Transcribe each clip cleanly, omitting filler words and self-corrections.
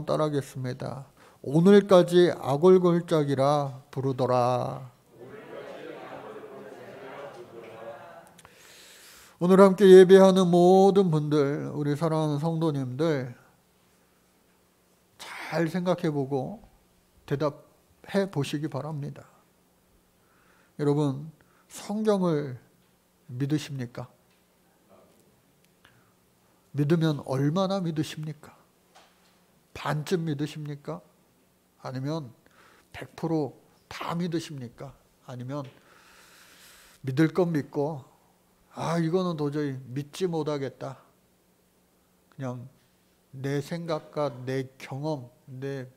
따라하겠습니다. 오늘까지 아골골짝이라 부르더라. 오늘 함께 예배하는 모든 분들, 우리 사랑하는 성도님들 잘 생각해보고 대답해 보시기 바랍니다. 여러분, 성경을 믿으십니까? 믿으면 얼마나 믿으십니까? 반쯤 믿으십니까? 아니면 100% 믿으십니까? 아니면 믿을 건 믿고 이거는 도저히 믿지 못하겠다. 그냥 내 생각과 내 경험, 내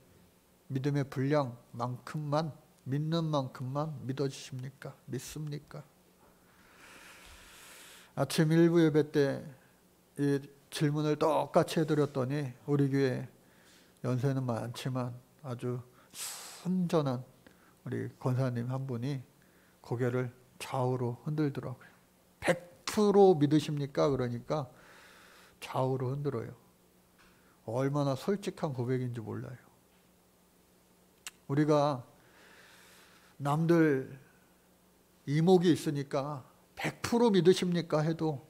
믿음의 분량만큼만, 믿는 만큼만 믿어주십니까? 믿습니까? 아침 1부 예배 때 이 질문을 똑같이 해드렸더니 우리 교회 연세는 많지만 아주 순전한 우리 권사님 한 분이 고개를 좌우로 흔들더라고요. 100% 믿으십니까? 그러니까 좌우로 흔들어요. 얼마나 솔직한 고백인지 몰라요. 우리가 남들 이목이 있으니까 100% 믿으십니까? 해도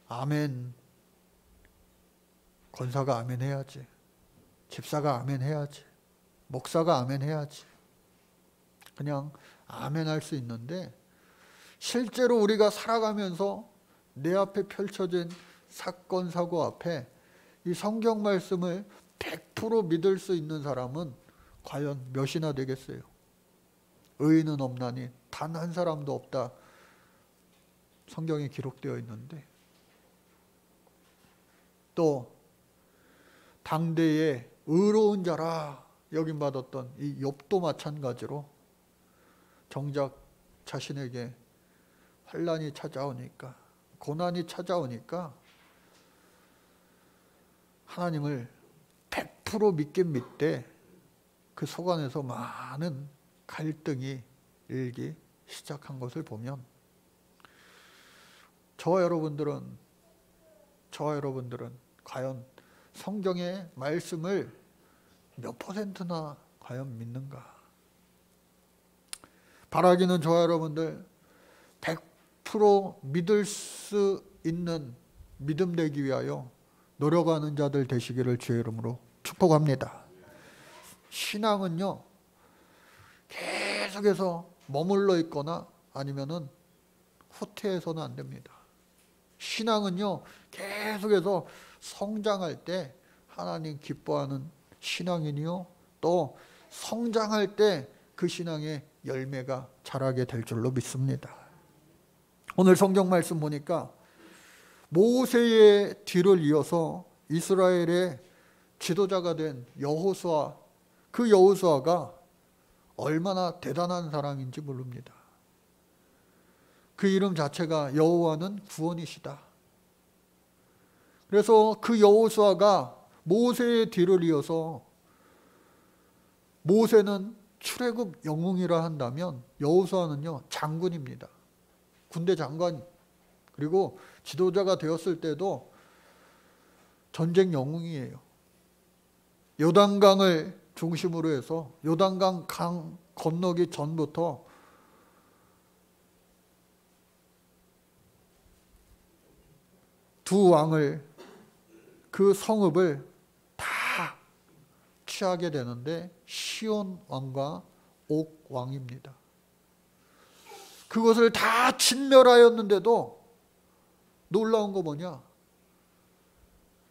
아멘. 권사가 아멘 해야지. 집사가 아멘 해야지. 목사가 아멘 해야지. 그냥 아멘 할 수 있는데 실제로 우리가 살아가면서 내 앞에 펼쳐진 사건 사고 앞에 이 성경 말씀을 100% 믿을 수 있는 사람은 과연 몇이나 되겠어요? 의인은 없나니 단 한 사람도 없다. 성경에 기록되어 있는데 또 당대의 의로운 자라 여김받았던 이 욥도 마찬가지로 정작 자신에게 환난이 찾아오니까, 고난이 찾아오니까 하나님을 100% 믿긴 믿되 그 속 안에서 많은 갈등이 일기 시작한 것을 보면 저와 여러분들은 과연 성경의 말씀을 몇 %나 과연 믿는가? 바라기는 저와 여러분들 100% 믿을 수 있는 믿음 되기 위하여 노력하는 자들 되시기를 주의 이름으로 축복합니다. 신앙은요, 계속해서 머물러 있거나 아니면은 후퇴해서는 안 됩니다. 신앙은요, 계속해서 성장할 때 하나님 기뻐하는 신앙이니요, 또 성장할 때 그 신앙의 열매가 자라게 될 줄로 믿습니다. 오늘 성경 말씀 보니까 모세의 뒤를 이어서 이스라엘의 지도자가 된 여호수아, 그 여호수아가 얼마나 대단한 사람인지 모릅니다. 그 이름 자체가 여호와는 구원이시다. 그래서 그 여호수아가 모세의 뒤를 이어서, 모세는 출애굽 영웅이라 한다면 여호수아는요 장군입니다. 군대 장관, 그리고 지도자가 되었을 때도 전쟁 영웅이에요. 요단강을 중심으로 해서 요단강 강 건너기 전부터 두 왕을, 그 성읍을 다 취하게 되는데 시온 왕과 옥 왕입니다. 그것을 다 진멸하였는데도 놀라운 거 뭐냐?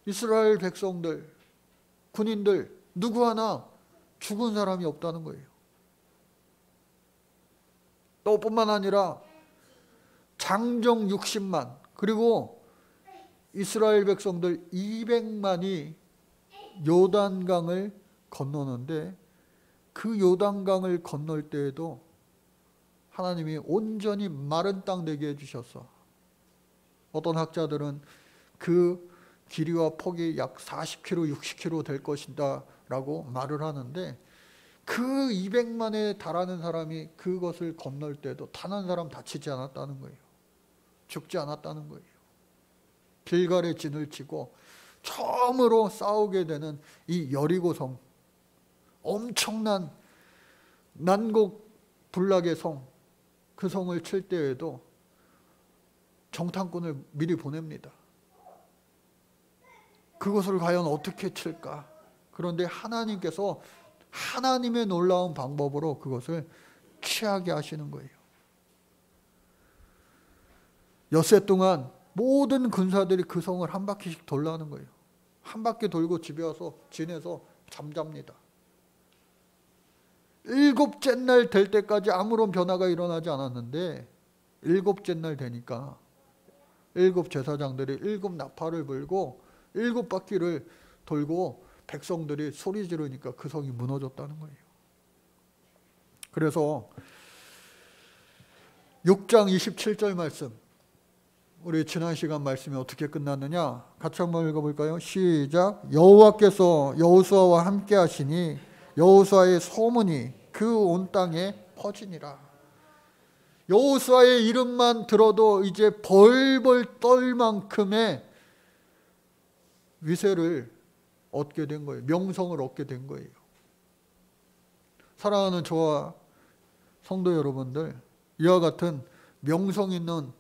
이스라엘 백성들, 군인들 누구 하나 죽은 사람이 없다는 거예요. 또 뿐만 아니라 장정 60만, 그리고 이스라엘 백성들 200만이 요단강을 건너는데 그 요단강을 건널 때에도 하나님이 온전히 마른 땅 되게 해주셨어. 어떤 학자들은 그 길이와 폭이 약 40km, 60km 될 것이다 라고 말을 하는데, 그 200만에 달하는 사람이 그것을 건널 때도 단 한 사람 다치지 않았다는 거예요. 죽지 않았다는 거예요. 길갈에 진을 치고 처음으로 싸우게 되는 이 여리고성, 엄청난 난곡불락의 성, 그 성을 칠 때에도 정탐꾼을 미리 보냅니다. 그것을 과연 어떻게 칠까? 그런데 하나님께서 하나님의 놀라운 방법으로 그것을 취하게 하시는 거예요. 엿새 동안 모든 군사들이 그 성을 한 바퀴씩 돌라는 거예요. 한 바퀴 돌고 집에 와서 지내서 잠잡니다. 7째 날 될 때까지 아무런 변화가 일어나지 않았는데 7째 날 되니까 7 제사장들이 7 나팔을 불고 7 바퀴를 돌고 백성들이 소리 지르니까 그 성이 무너졌다는 거예요. 그래서 6장 27절 말씀, 우리 지난 시간 말씀이 어떻게 끝났느냐? 같이 한번 읽어볼까요? 시작. 여호와께서 여호수아와 함께 하시니 여호수아의 소문이 그 온 땅에 퍼지니라. 여호수아의 이름만 들어도 이제 벌벌 떨 만큼의 위세를 얻게 된 거예요. 명성을 얻게 된 거예요. 사랑하는 저와 성도 여러분들, 이와 같은 명성 있는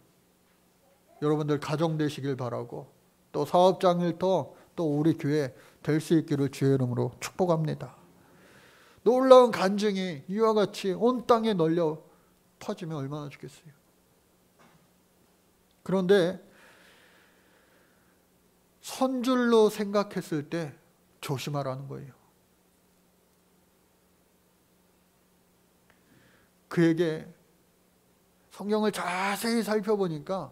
여러분들 가정 되시길 바라고, 또 사업장일터 또 우리 교회 될 수 있기를 주의 이름으로 축복합니다. 놀라운 간증이 이와 같이 온 땅에 널려 퍼지면 얼마나 좋겠어요. 그런데 선줄로 생각했을 때 조심하라는 거예요. 그에게 성경을 자세히 살펴보니까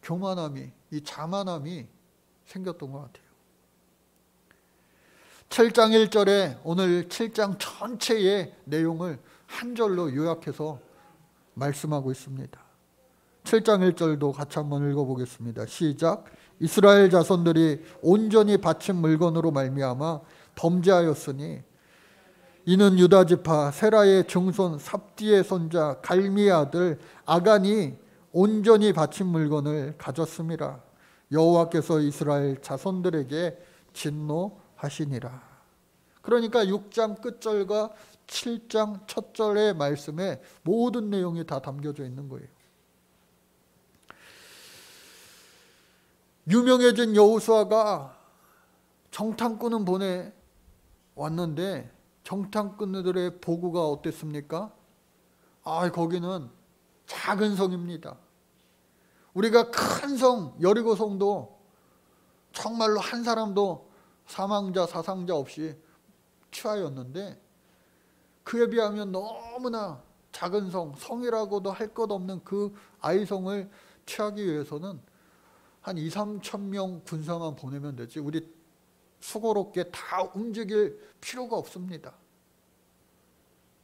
교만함이, 이 자만함이 생겼던 것 같아요. 7장 1절에 오늘 7장 전체의 내용을 한 절로 요약해서 말씀하고 있습니다. 7장 1절도 같이 한번 읽어보겠습니다. 시작. 이스라엘 자손들이 온전히 바친 물건으로 말미암아 범죄하였으니 이는 유다 지파 세라의 증손 삽디의 손자 갈미의 아들 아간이 온전히 바친 물건을 가졌음이라. 여호와께서 이스라엘 자손들에게 진노하시니라. 그러니까 6장 끝절과 7장 첫 절의 말씀에 모든 내용이 다 담겨져 있는 거예요. 유명해진 여호수아가 정탐꾼은 보내왔는데 정탐꾼들의 보고가 어땠습니까? 거기는 작은 성입니다. 우리가 큰 성, 여리고성도 정말로 한 사람도 사망자, 사상자 없이 취하였는데 그에 비하면 너무나 작은 성, 성이라고도 할 것 없는 그 아이성을 취하기 위해서는 한 2, 3천 명 군사만 보내면 되지 우리 수고롭게 다 움직일 필요가 없습니다.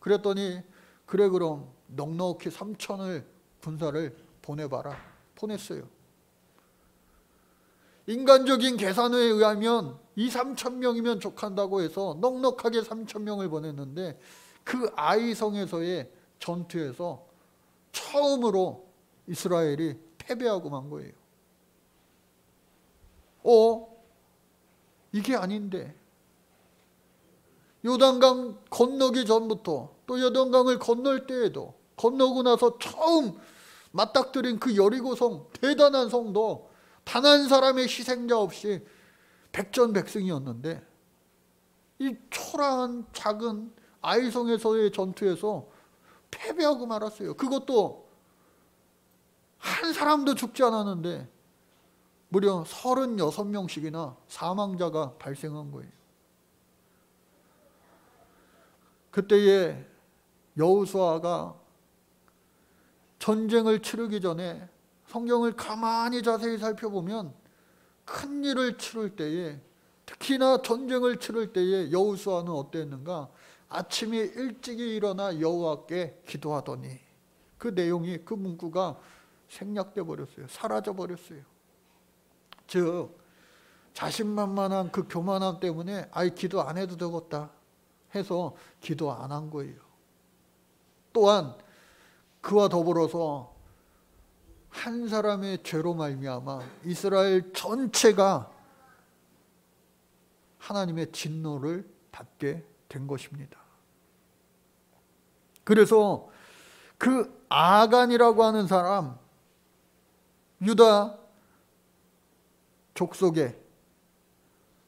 그랬더니 그래 그럼 넉넉히 3천을 군사를 보내봐라. 보냈어요. 인간적인 계산에 의하면 2, 3천 명이면 족한다고 해서 넉넉하게 3천 명을 보냈는데 그 아이성에서의 전투에서 처음으로 이스라엘이 패배하고 만 거예요. 이게 아닌데 요단강 건너기 전부터 또 요단강을 건널 때에도 건너고 나서 처음 맞닥뜨린 그 여리고성 대단한 성도 단 한 사람의 희생자 없이 백전백승이었는데 이 초라한 작은 아이성에서의 전투에서 패배하고 말았어요. 그것도 한 사람도 죽지 않았는데 무려 36명씩이나 사망자가 발생한 거예요. 그때에 여호수아가 전쟁을 치르기 전에 성경을 가만히 자세히 살펴보면 큰 일을 치를 때에, 특히나 전쟁을 치를 때에 여호수아는 어땠는가? 아침에 일찍이 일어나 여호와께 기도하더니, 그 내용이, 그 문구가 생략돼 버렸어요. 사라져 버렸어요. 즉 자신만만한 그 교만함 때문에 기도 안 해도 되겠다 해서 기도 안 한 거예요. 또한 그와 더불어서 한 사람의 죄로 말미암아 이스라엘 전체가 하나님의 진노를 받게 된 것입니다. 그래서 그 아간이라고 하는 사람, 유다 족속의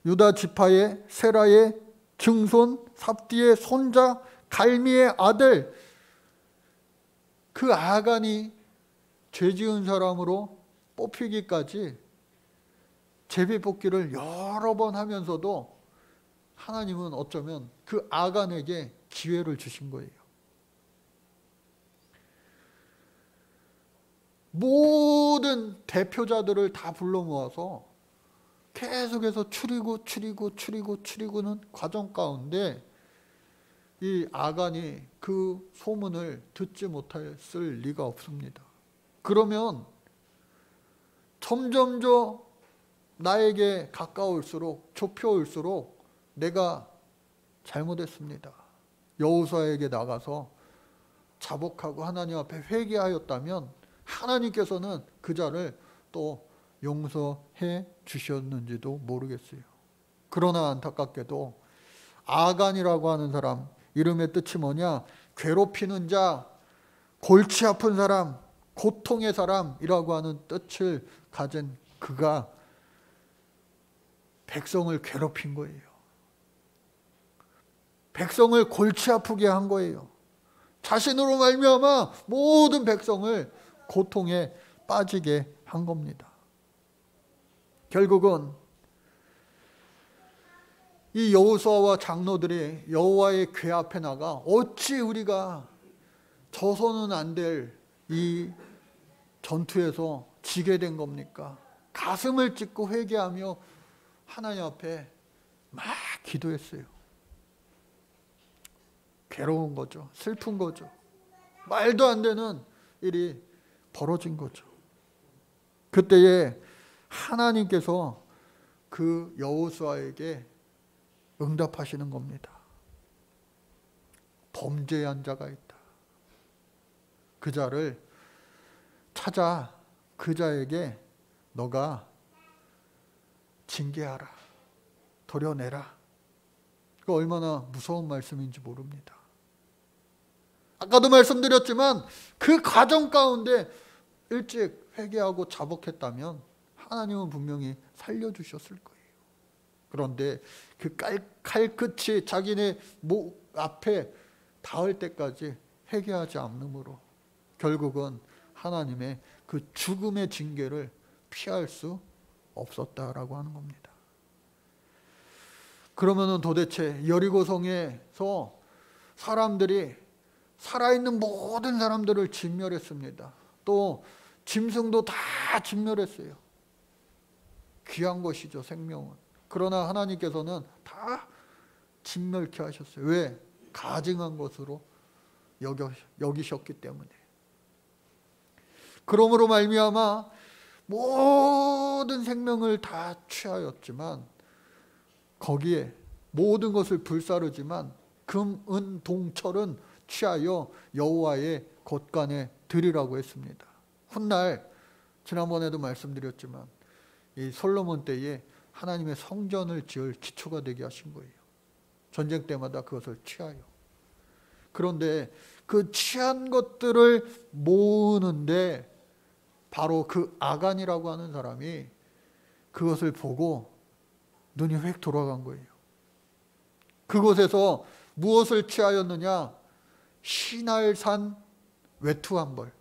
유다 지파의 세라의 증손 삽디의 손자 갈미의 아들, 그 아간이 죄지은 사람으로 뽑히기까지 제비뽑기를 여러 번 하면서도 하나님은 어쩌면 그 아간에게 기회를 주신 거예요. 모든 대표자들을 다 불러 모아서 계속해서 추리고는 과정 가운데 이 아간이 그 소문을 듣지 못했을 리가 없습니다. 그러면 점점 나에게 가까울수록 좁혀올수록 내가 잘못했습니다. 여호수아에게 나가서 자복하고 하나님 앞에 회개하였다면 하나님께서는 그 자를 또 용서해 주셨는지도 모르겠어요. 그러나 안타깝게도 아간이라고 하는 사람, 이름의 뜻이 뭐냐? 괴롭히는 자, 골치 아픈 사람, 고통의 사람이라고 하는 뜻을 가진 그가 백성을 괴롭힌 거예요. 백성을 골치 아프게 한 거예요. 자신으로 말미암아 모든 백성을 고통에 빠지게 한 겁니다. 결국은 이 여호수아와 장로들이 여호와의 궤 앞에 나가 어찌 우리가 져서는 안 될 이 전투에서 지게 된 겁니까? 가슴을 찢고 회개하며 하나님 앞에 막 기도했어요. 괴로운 거죠. 슬픈 거죠. 말도 안 되는 일이 벌어진 거죠. 그때에 하나님께서 그 여호수아에게 응답하시는 겁니다. 범죄한 자가 있다. 그 자를 찾아 그 자에게 너가 징계하라. 도려내라. 그 얼마나 무서운 말씀인지 모릅니다. 아까도 말씀드렸지만 그 과정 가운데 일찍 회개하고 자복했다면 하나님은 분명히 살려주셨을 거예요. 그런데 그 칼끝이 자기네 목 앞에 닿을 때까지 회개하지 않으므로 결국은 하나님의 그 죽음의 징계를 피할 수 없었다라고 하는 겁니다. 그러면은 도대체 여리고성에서 사람들이 살아있는 모든 사람들을 진멸했습니다. 또 짐승도 다 진멸했어요. 귀한 것이죠, 생명은. 그러나 하나님께서는 다 진멸케 하셨어요. 왜? 가증한 것으로 여기셨기 때문에. 그러므로 말미암아 모든 생명을 다 취하였지만 거기에 모든 것을 불사르지만 금, 은, 동, 철은 취하여 여호와의 곳간에 드리라고 했습니다. 훗날 지난번에도 말씀드렸지만 이 솔로몬 때에 하나님의 성전을 지을 기초가 되게 하신 거예요. 전쟁 때마다 그것을 취하여. 그런데 그 취한 것들을 모으는데 바로 그 아간이라고 하는 사람이 그것을 보고 눈이 획 돌아간 거예요. 그곳에서 무엇을 취하였느냐? 시날산 외투 한 벌,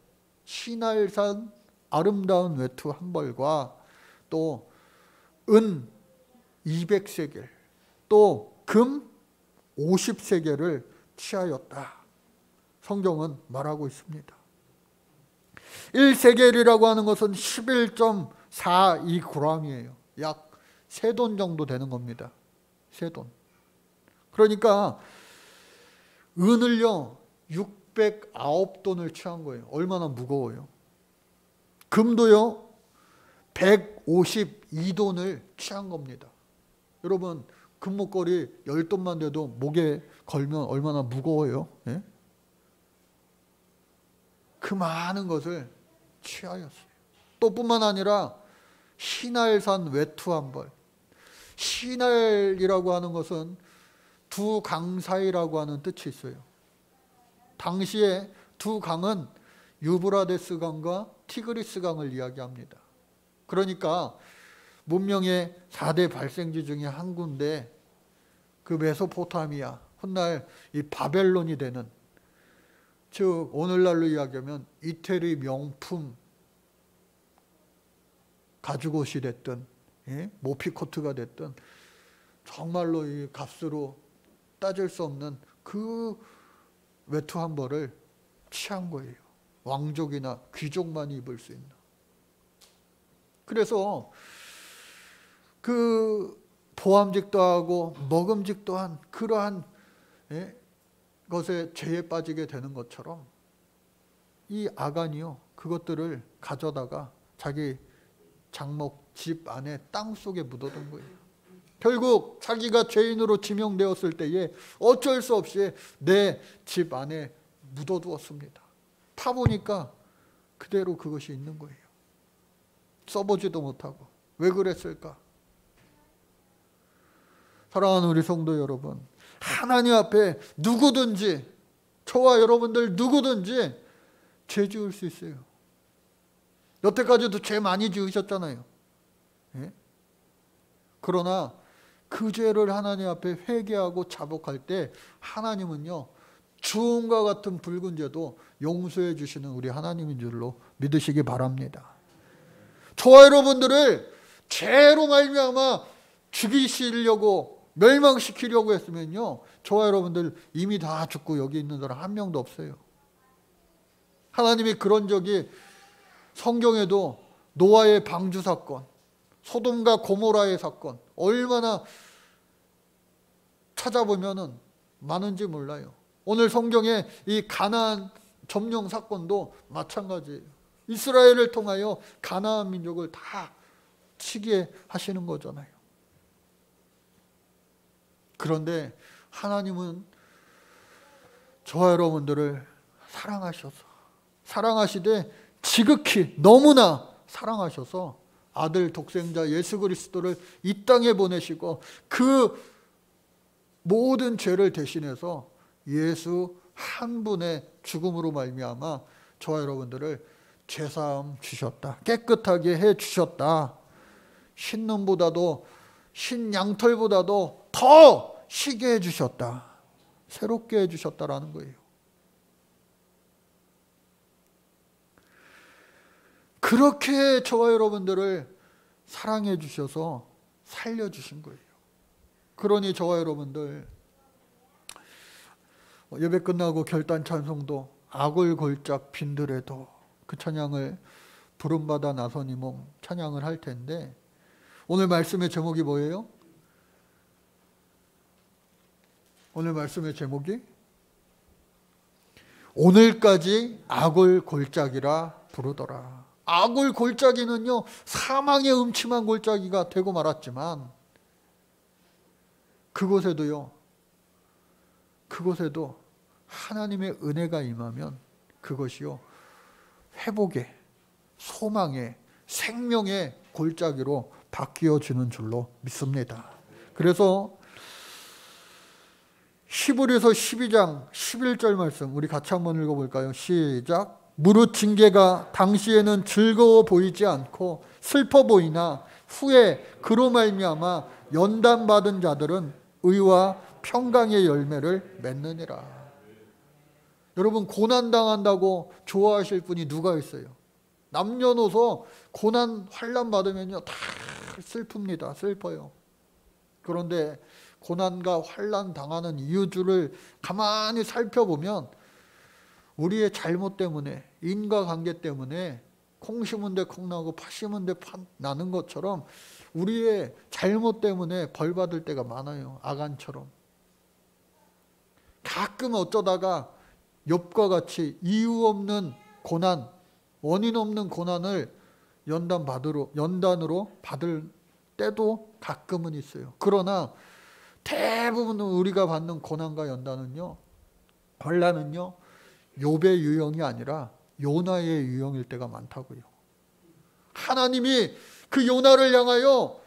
시날산 아름다운 외투 한 벌과 또 은 200세겔, 또 금 50세겔을 취하였다. 성경은 말하고 있습니다. 1세겔이라고 하는 것은 11.42g이에요. 약 3돈 정도 되는 겁니다. 3돈. 그러니까 은을요 609돈을 취한 거예요. 얼마나 무거워요. 금도요 152돈을 취한 겁니다. 여러분 금목걸이 10돈만 돼도 목에 걸면 얼마나 무거워요. 예? 그 많은 것을 취하였어요. 또 뿐만 아니라 시날산 외투 한 벌, 시날이라고 하는 것은 두 강 사이라고 하는 뜻이 있어요. 당시에 두 강은 유브라데스 강과 티그리스 강을 이야기합니다. 그러니까 문명의 4대 발생지 중에 한 군데, 그 메소포타미아, 훗날 이 바벨론이 되는, 즉 오늘날로 이야기하면 이태리 명품 가죽옷이 됐든 모피코트가 됐든 정말로 이 값으로 따질 수 없는 그 외투 한 벌을 취한 거예요. 왕족이나 귀족만이 입을 수 있는. 그래서 그 보암직도 하고 먹음직도 한 그러한 것에 죄에 빠지게 되는 것처럼 이 아간이요, 그것들을 가져다가 자기 장목 집 안에 땅 속에 묻어둔 거예요. 결국 자기가 죄인으로 지명되었을 때에 어쩔 수 없이 내 집 안에 묻어두었습니다. 파보니까 그대로 그것이 있는 거예요. 써보지도 못하고. 왜 그랬을까? 사랑하는 우리 성도 여러분, 하나님 앞에 누구든지, 저와 여러분들 누구든지 죄 지을 수 있어요. 여태까지도 죄 많이 지으셨잖아요. 그러나 그 죄를 하나님 앞에 회개하고 자복할 때 하나님은요, 주홍과 같은 붉은 죄도 용서해 주시는 우리 하나님인 줄로 믿으시기 바랍니다. 저와 여러분들을 죄로 말미암아 죽이시려고 멸망시키려고 했으면요, 저와 여러분들 이미 다 죽고 여기 있는 사람 한 명도 없어요. 하나님이 그런 적이 성경에도 노아의 방주 사건, 소돔과 고모라의 사건, 얼마나 찾아보면은 많은지 몰라요. 오늘 성경에 이 가나안 점령 사건도 마찬가지예요. 이스라엘을 통하여 가나안 민족을 다 치게 하시는 거잖아요. 그런데 하나님은 저와 여러분들을 사랑하시되 지극히 너무나 사랑하셔서 아들 독생자 예수 그리스도를 이 땅에 보내시고 그 모든 죄를 대신해서 예수 한 분의 죽음으로 말미암아 저와 여러분들을 죄사함 주셨다. 깨끗하게 해 주셨다. 흰눈보다도 흰 양털보다도 더 희게 해 주셨다. 새롭게 해 주셨다라는 거예요. 그렇게 저와 여러분들을 사랑해 주셔서 살려주신 거예요. 그러니 저와 여러분들 예배 끝나고 결단 찬송도 아굴골짝 빈들에도 그 찬양을 부름받아 나서니 몸 찬양을 할 텐데, 오늘 말씀의 제목이 뭐예요? 오늘 말씀의 제목이 오늘까지 아굴골짜기라 부르더라. 아굴골짜기는요, 사망의 음침한 골짜기가 되고 말았지만 그곳에도 하나님의 은혜가 임하면 그것이요, 회복의, 소망의, 생명의 골짜기로 바뀌어지는 줄로 믿습니다. 그래서 히브리서 12장 11절 말씀 우리 같이 한번 읽어볼까요? 시작. 무릇 징계가 당시에는 즐거워 보이지 않고 슬퍼 보이나 후에 그로 말미암아 연단받은 자들은 의와 평강의 열매를 맺느니라. 여러분, 고난당한다고 좋아하실 분이 누가 있어요? 남녀노소 고난 환난 받으면요 다 슬픕니다. 슬퍼요. 그런데 고난과 환난 당하는 이유들을 가만히 살펴보면 우리의 잘못 때문에, 인과관계 때문에 콩 심은 데 콩 나고 팥 심은 데 팥 나는 것처럼 우리의 잘못 때문에 벌 받을 때가 많아요. 아간처럼. 가끔 어쩌다가 욥과 같이 이유 없는 고난, 원인 없는 고난을 연단으로 받을 때도 가끔은 있어요. 그러나 대부분 우리가 받는 고난과 연단은요, 환난은요, 욥의 유형이 아니라 요나의 유형일 때가 많다고요. 하나님이 그 요나를 향하여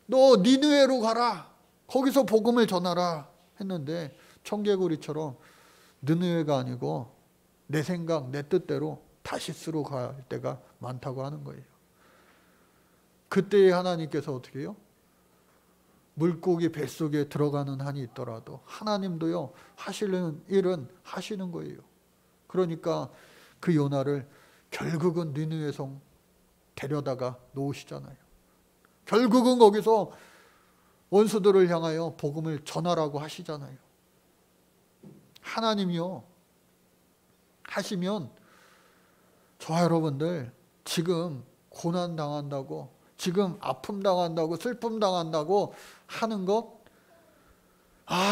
너 니느웨로 가라. 거기서 복음을 전하라 했는데 청개구리처럼 느느웨가 아니고 내 생각, 내 뜻대로 다시스로 갈 때가 많다고 하는 거예요. 그때에 하나님께서 어떻게 해요? 물고기 뱃속에 들어가는 한이 있더라도 하나님도요, 하시는 일은 하시는 거예요. 그러니까 그 요나를 결국은 니느웨 성 데려다가 놓으시잖아요. 결국은 거기서 원수들을 향하여 복음을 전하라고 하시잖아요. 하나님이요, 하시면 저와 여러분들 지금 고난 당한다고, 지금 아픔 당한다고, 슬픔 당한다고 하는 것,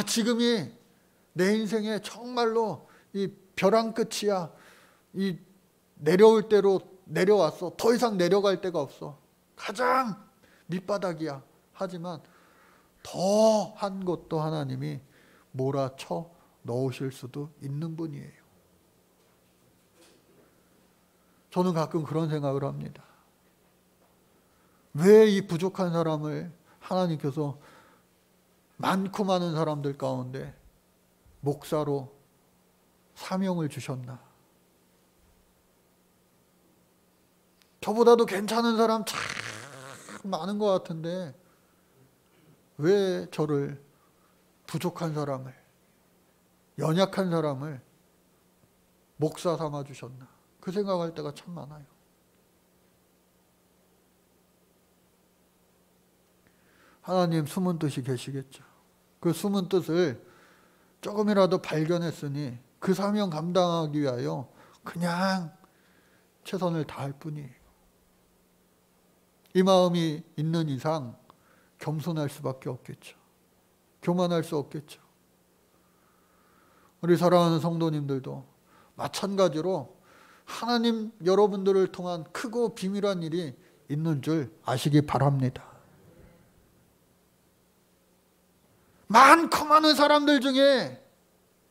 지금이 내 인생에 정말로 이 벼랑 끝이야. 이 내려올 대로 내려왔어. 더 이상 내려갈 데가 없어. 가장 밑바닥이야. 하지만 더 한 것도 하나님이 몰아쳐 넣으실 수도 있는 분이에요. 저는 가끔 그런 생각을 합니다. 왜 이 부족한 사람을 하나님께서 많고 많은 사람들 가운데 목사로 사명을 주셨나? 저보다도 괜찮은 사람 참 많은 것 같은데 왜 저를, 부족한 사람을, 연약한 사람을 목사 삼아 주셨나? 그 생각할 때가 참 많아요. 하나님 숨은 뜻이 계시겠죠. 그 숨은 뜻을 조금이라도 발견했으니 그 사명 감당하기 위하여 그냥 최선을 다할 뿐이에요. 이 마음이 있는 이상 겸손할 수밖에 없겠죠. 교만할 수 없겠죠. 우리 사랑하는 성도님들도 마찬가지로 하나님 여러분들을 통한 크고 비밀한 일이 있는 줄 아시기 바랍니다. 많고 많은 사람들 중에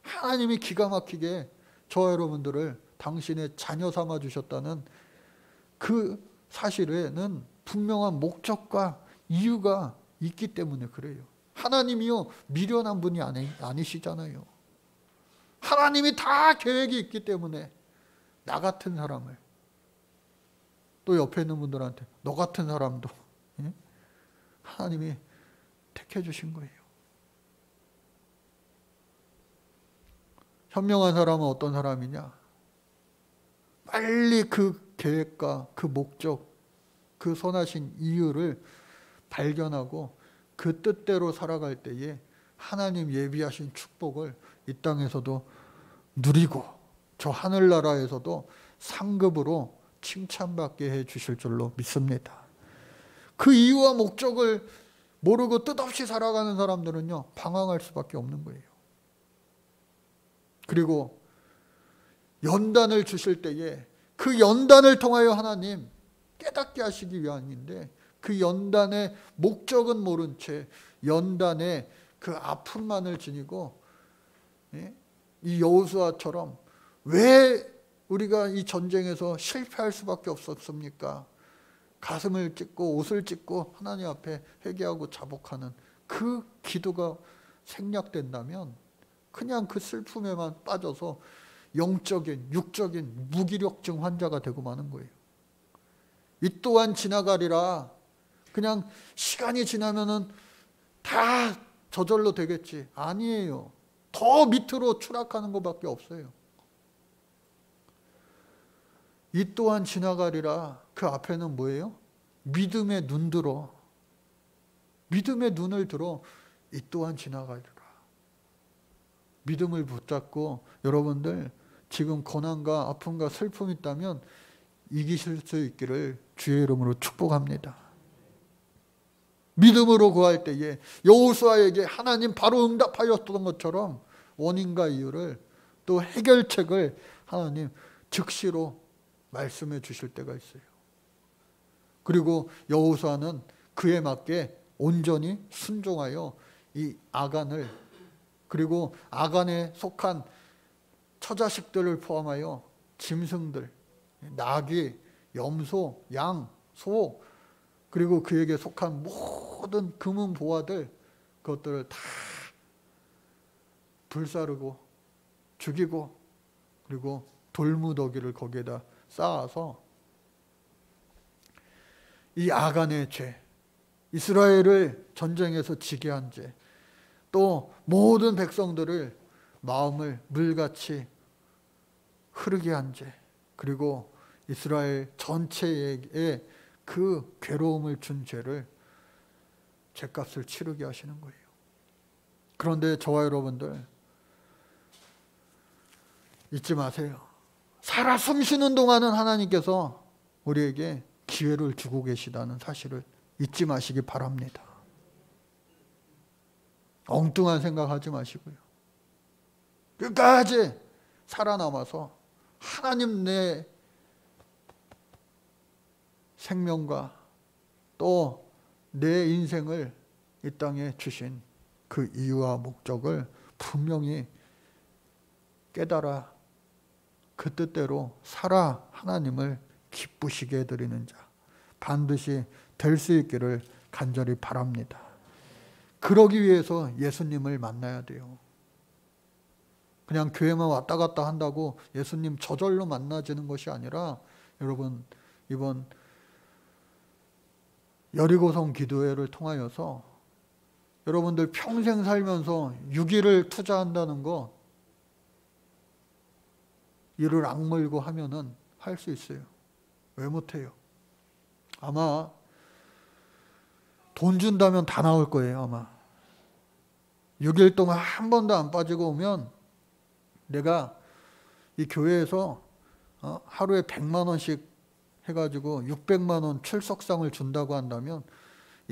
하나님이 기가 막히게 저와 여러분들을 당신의 자녀 삼아 주셨다는 그 사실에는 분명한 목적과 이유가 있기 때문에 그래요. 하나님이요, 미련한 분이 아니시잖아요. 하나님이 다 계획이 있기 때문에 나 같은 사람을, 또 옆에 있는 분들한테 너 같은 사람도 하나님이 택해 주신 거예요. 현명한 사람은 어떤 사람이냐? 빨리 그 계획과 그 목적, 그 선하신 이유를 발견하고 그 뜻대로 살아갈 때에 하나님 예비하신 축복을 이 땅에서도 누리고 저 하늘나라에서도 상급으로 칭찬받게 해 주실 줄로 믿습니다. 그 이유와 목적을 모르고 뜻없이 살아가는 사람들은요, 방황할 수밖에 없는 거예요. 그리고 연단을 주실 때에 그 연단을 통하여 하나님 깨닫게 하시기 위함인데 그 연단의 목적은 모른 채 연단의 그 아픔만을 지니고, 이 여호수아처럼 왜 우리가 이 전쟁에서 실패할 수밖에 없었습니까? 가슴을 찢고 옷을 찢고 하나님 앞에 회개하고 자복하는 그 기도가 생략된다면 그냥 그 슬픔에만 빠져서 영적인, 육적인 무기력증 환자가 되고 마는 거예요. 이 또한 지나가리라. 그냥 시간이 지나면은 다 저절로 되겠지. 아니에요. 더 밑으로 추락하는 것밖에 없어요. 이 또한 지나가리라. 그 앞에는 뭐예요? 믿음의 눈 들어. 믿음의 눈을 들어 이 또한 지나가리라. 믿음을 붙잡고 여러분들 지금 고난과 아픔과 슬픔이 있다면 이기실 수 있기를 주의 이름으로 축복합니다. 믿음으로 구할 때에 여호수아에게 하나님 바로 응답하였던 것처럼 원인과 이유를 또 해결책을 하나님 즉시로 말씀해 주실 때가 있어요. 그리고 여호수아는 그에 맞게 온전히 순종하여 이 아간을, 그리고 아간에 속한 처자식들을 포함하여 짐승들, 나귀, 염소, 양, 소, 그리고 그에게 속한 모든 금은 보화들 그것들을 다 불사르고 죽이고 그리고 돌무더기를 거기에다 쌓아서 이 아간의 죄, 이스라엘을 전쟁에서 지게 한 죄, 또 모든 백성들을 마음을 물같이 흐르게 한 죄, 그리고 이스라엘 전체에 그 괴로움을 준 죄를 죄값을 치르게 하시는 거예요. 그런데 저와 여러분들 잊지 마세요. 살아 숨쉬는 동안은 하나님께서 우리에게 기회를 주고 계시다는 사실을 잊지 마시기 바랍니다. 엉뚱한 생각하지 마시고요. 끝까지 살아남아서 하나님 내 생명과 또 내 인생을 이 땅에 주신 그 이유와 목적을 분명히 깨달아 그 뜻대로 살아 하나님을 기쁘시게 해드리는 자 반드시 될 수 있기를 간절히 바랍니다. 그러기 위해서 예수님을 만나야 돼요. 그냥 교회만 왔다 갔다 한다고 예수님 저절로 만나지는 것이 아니라 여러분 이번 여리고성 기도회를 통하여서 여러분들 평생 살면서 6일을 투자한다는 거 이를 악물고 하면은 할 수 있어요. 왜 못해요? 아마 돈 준다면 다 나올 거예요. 아마 6일 동안 한 번도 안 빠지고 오면 내가 이 교회에서 하루에 100만 원씩 해가지고 600만 원 출석상을 준다고 한다면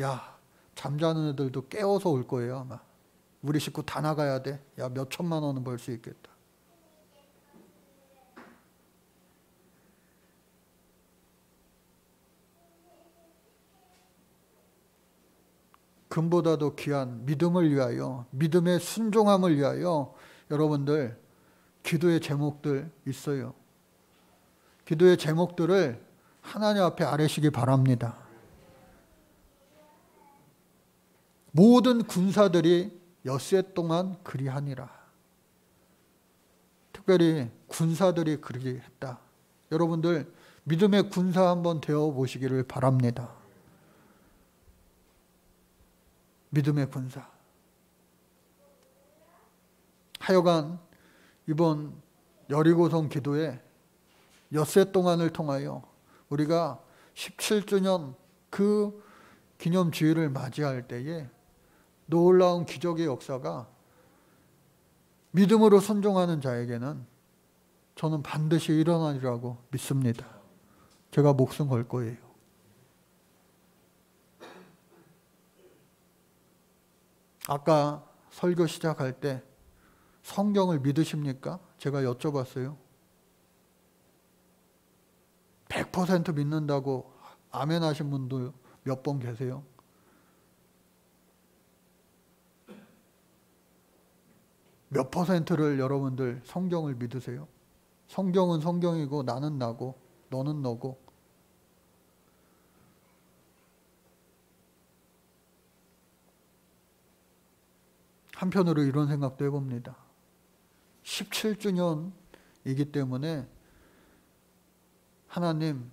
야 잠자는 애들도 깨워서 올 거예요. 아마 우리 식구 다 나가야 돼. 야 몇 천만 원은 벌 수 있겠다. 금보다도 귀한 믿음을 위하여 믿음의 순종함을 위하여 여러분들 기도의 제목들 있어요. 기도의 제목들을 하나님 앞에 아뢰시기 바랍니다. 모든 군사들이 엿새 동안 그리하니라. 특별히 군사들이 그리했다. 여러분들 믿음의 군사 한번 되어 보시기를 바랍니다. 믿음의 군사. 하여간 이번 여리고성 기도에 엿새 동안을 통하여 우리가 17주년 그 기념주일을 맞이할 때에 놀라운 기적의 역사가 믿음으로 순종하는 자에게는 저는 반드시 일어나리라고 믿습니다. 제가 목숨 걸 거예요. 아까 설교 시작할 때 성경을 믿으십니까? 제가 여쭤봤어요. 100% 믿는다고 아멘 하신 분도 몇 번 계세요? 몇 퍼센트를 여러분들 성경을 믿으세요? 성경은 성경이고 나는 나고 너는 너고. 한편으로 이런 생각도 해봅니다. 17주년이기 때문에 하나님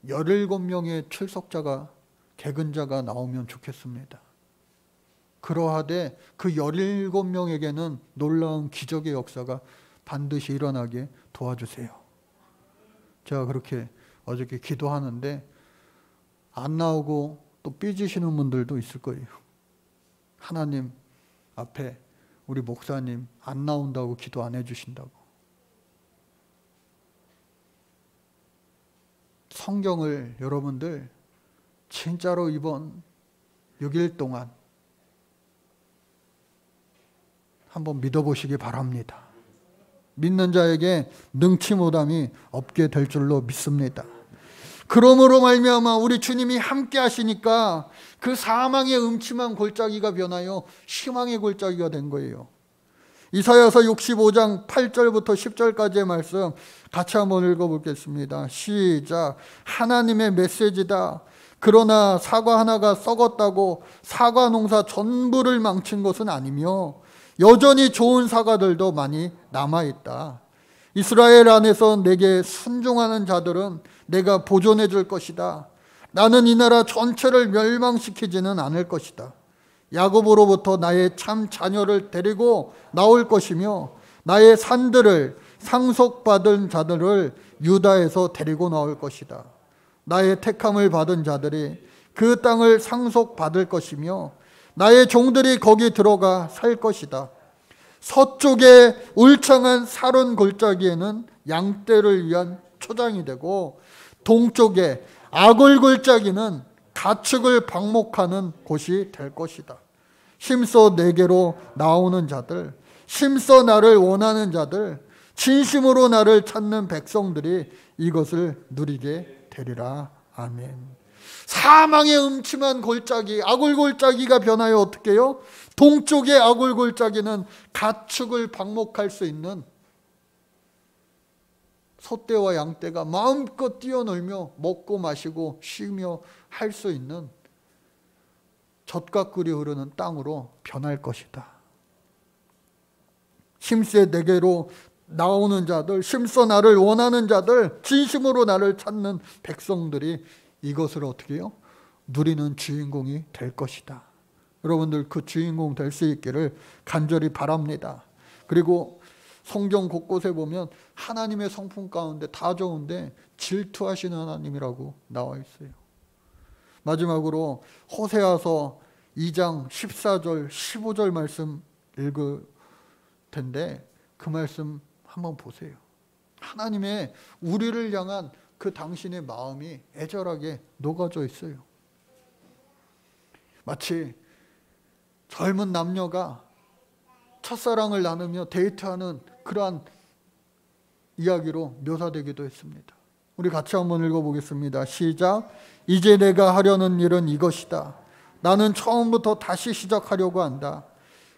17명의 출석자가 개근자가 나오면 좋겠습니다. 그러하되 그 17명에게는 놀라운 기적의 역사가 반드시 일어나게 도와주세요. 제가 그렇게 어저께 기도하는데 안 나오고 또 삐지시는 분들도 있을 거예요. 하나님 앞에 우리 목사님 안 나온다고 기도 안 해주신다고. 성경을 여러분들 진짜로 이번 6일 동안 한번 믿어보시기 바랍니다. 믿는 자에게 능치 못함이 없게 될 줄로 믿습니다. 그러므로 말미암아 우리 주님이 함께 하시니까 그 사망의 음침한 골짜기가 변하여 희망의 골짜기가 된 거예요. 이사야서 65장 8절부터 10절까지의 말씀 같이 한번 읽어보겠습니다. 시작. 하나님의 메시지다. 그러나 사과 하나가 썩었다고 사과 농사 전부를 망친 것은 아니며 여전히 좋은 사과들도 많이 남아있다. 이스라엘 안에서 내게 순종하는 자들은 내가 보존해 줄 것이다. 나는 이 나라 전체를 멸망시키지는 않을 것이다. 야곱으로부터 나의 참 자녀를 데리고 나올 것이며 나의 산들을 상속받은 자들을 유다에서 데리고 나올 것이다. 나의 택함을 받은 자들이 그 땅을 상속받을 것이며 나의 종들이 거기 들어가 살 것이다. 서쪽의 울창한 사론 골짜기에는 양떼를 위한 초장이 되고 동쪽의 아골 골짜기는 가축을 방목하는 곳이 될 것이다. 힘써 내게로 나오는 자들, 힘써 나를 원하는 자들, 진심으로 나를 찾는 백성들이 이것을 누리게 되리라. 아멘. 사망의 음침한 골짜기, 아골 골짜기가 변하여 어떻게 해요? 동쪽의 아골 골짜기는 가축을 방목할 수 있는 소떼와 양떼가 마음껏 뛰어놀며 먹고 마시고 쉬며 할 수 있는 젖과 꿀이 흐르는 땅으로 변할 것이다. 힘써 내게로 나오는 자들, 힘써 나를 원하는 자들, 진심으로 나를 찾는 백성들이 이것을 어떻게 해요? 누리는 주인공이 될 것이다. 여러분들 그 주인공 될 수 있기를 간절히 바랍니다. 그리고 성경 곳곳에 보면 하나님의 성품 가운데 다 좋은데 질투하시는 하나님이라고 나와 있어요. 마지막으로 호세아서 2장 14절 15절 말씀 읽을 텐데 그 말씀 한번 보세요. 하나님의 우리를 향한 그 당신의 마음이 애절하게 녹아져 있어요. 마치 젊은 남녀가 첫사랑을 나누며 데이트하는 그러한 이야기로 묘사되기도 했습니다. 우리 같이 한번 읽어보겠습니다. 시작. 이제 내가 하려는 일은 이것이다. 나는 처음부터 다시 시작하려고 한다.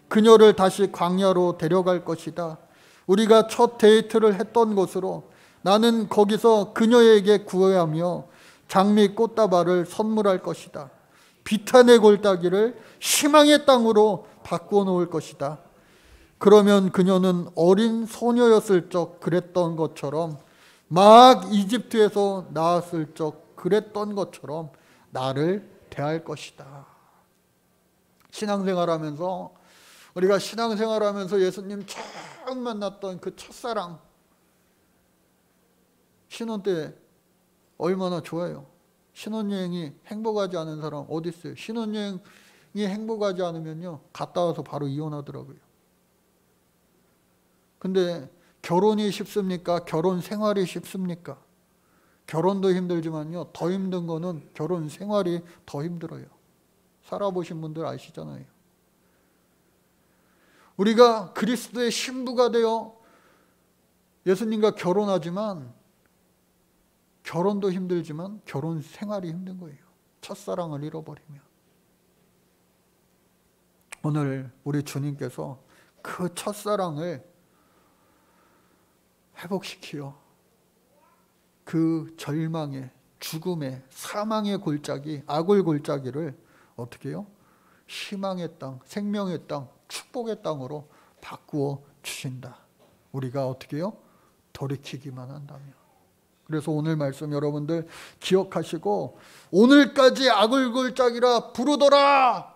그녀를 다시 광야로 데려갈 것이다. 우리가 첫 데이트를 했던 곳으로 나는 거기서 그녀에게 구애하며 장미 꽃다발을 선물할 것이다. 비탄의 골짜기를 희망의 땅으로 바꾸어 놓을 것이다. 그러면 그녀는 어린 소녀였을 적 그랬던 것처럼 막 이집트에서 나왔을 적 그랬던 것처럼 나를 대할 것이다. 신앙생활하면서 우리가 신앙생활하면서 예수님 처음 만났던 그 첫사랑 신혼 때 얼마나 좋아요. 신혼여행이 행복하지 않은 사람 어디 있어요? 신혼여행이 행복하지 않으면요 갔다 와서 바로 이혼하더라고요. 근데 결혼이 쉽습니까? 결혼 생활이 쉽습니까? 결혼도 힘들지만요 더 힘든 거는 결혼 생활이 더 힘들어요. 살아보신 분들 아시잖아요. 우리가 그리스도의 신부가 되어 예수님과 결혼하지만 결혼도 힘들지만 결혼 생활이 힘든 거예요. 첫사랑을 잃어버리면. 오늘 우리 주님께서 그 첫사랑을 회복시키어 그 절망의 죽음의 사망의 골짜기 아골 골짜기를 어떻게 해요? 희망의 땅, 생명의 땅, 축복의 땅으로 바꾸어 주신다. 우리가 어떻게 해요? 돌이키기만 한다면. 그래서 오늘 말씀 여러분들 기억하시고 오늘까지 아골 골짜기라 부르더라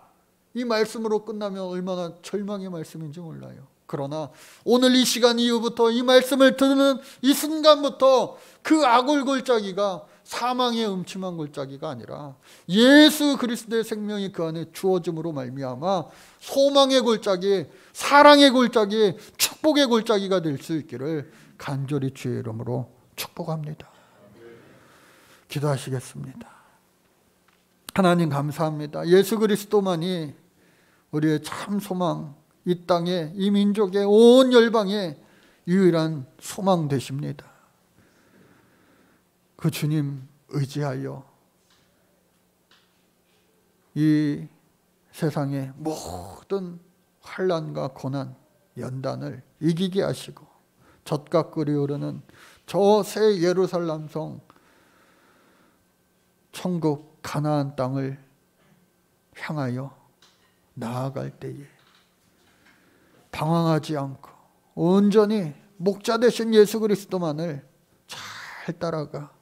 이 말씀으로 끝나면 얼마나 절망의 말씀인지 몰라요. 그러나 오늘 이 시간 이후부터 이 말씀을 듣는 이 순간부터 그 아골 골짜기가 사망의 음침한 골짜기가 아니라 예수 그리스도의 생명이 그 안에 주어짐으로 말미암아 소망의 골짜기, 사랑의 골짜기, 축복의 골짜기가 될 수 있기를 간절히 주의 이름으로 축복합니다. 기도하시겠습니다. 하나님 감사합니다. 예수 그리스도만이 우리의 참 소망, 이 땅에 이 민족의 온 열방의 유일한 소망 되십니다. 그 주님 의지하여 이 세상의 모든 환난과 고난, 연단을 이기게 하시고 젖과 꿀이 흐르는 저 새 예루살렘 성 천국 가나안 땅을 향하여 나아갈 때에 방황하지 않고 온전히 목자 되신 예수 그리스도만을 잘 따라가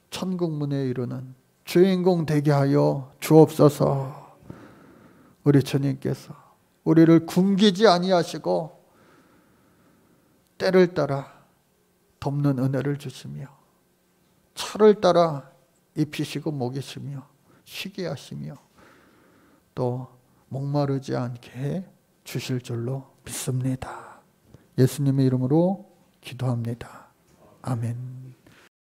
천국 문에 이르는 주인공 되게 하여 주옵소서. 우리 주님께서 우리를 굶기지 아니하시고 때를 따라 덮는 은혜를 주시며 철을 따라 입히시고 먹이시며 쉬게 하시며 또 목마르지 않게 주실 줄로 믿습니다. 예수님의 이름으로 기도합니다. 아멘.